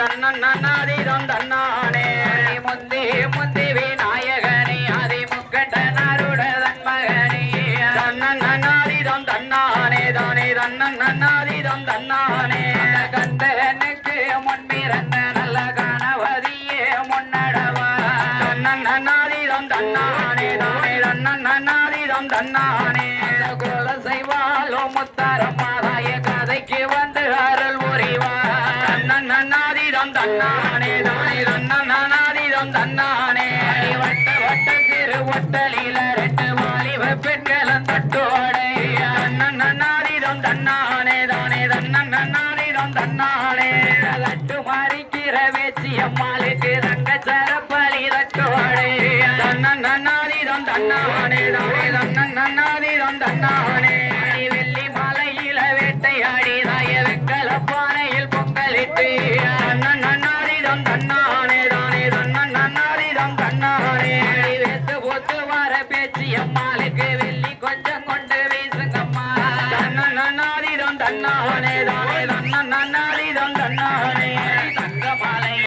நன்னாதிதம் தன்னானே முந்தி முந்தி விநாயகனே அதை முக்கட்டனாருட தன்மகனே நன்னாதிதம் தன்னானே தானே நன்னாதிதம் தன்னானே கந்தனுக்கு முன்பிறந்த நல்ல கணவதியே முன்னடவா நன்னாதிதம் தன்னானே தானே நன்னாதிதம் தன்னானே கோல செய்வாலோ முத்தாரம்மாதாய கதைக்கு வந்து அருள் புரிவார் நன்னாதிதம் தன்னானே தானே நன்னாதிதம் தன்னானே வட்ட வட்ட சிறு ஒட்டலில ரெண்டு வாலிப பெண்களும் தட்டோடை நன்னாதிதம் தன்னானே தானே நன்னாதிதம் தன்னானே தட்டு மாறிக்கிற வேச்சி அம்மாளுக்கு தங்க சரப்பலி தட்டோடை நன்னாதிதம் தன்னானே தானே நன்னாதிதம் தன்னானே வெள்ளி மாலையில வேட்டையாடி தாய வெங்கல பானையில் பொங்கலிட்டு நன்னாதிதம் தன்னானே தானே நன்னாதிதம் தன்னானே வேத்து போத்து வர பேச்சு அம்மாளுக்கு வெள்ளி கொஞ்சம் கொண்டு வீசுங்கம்மா நன்னாதிதம் தன்னானே தானே நன்னாதிதம் தன்னானே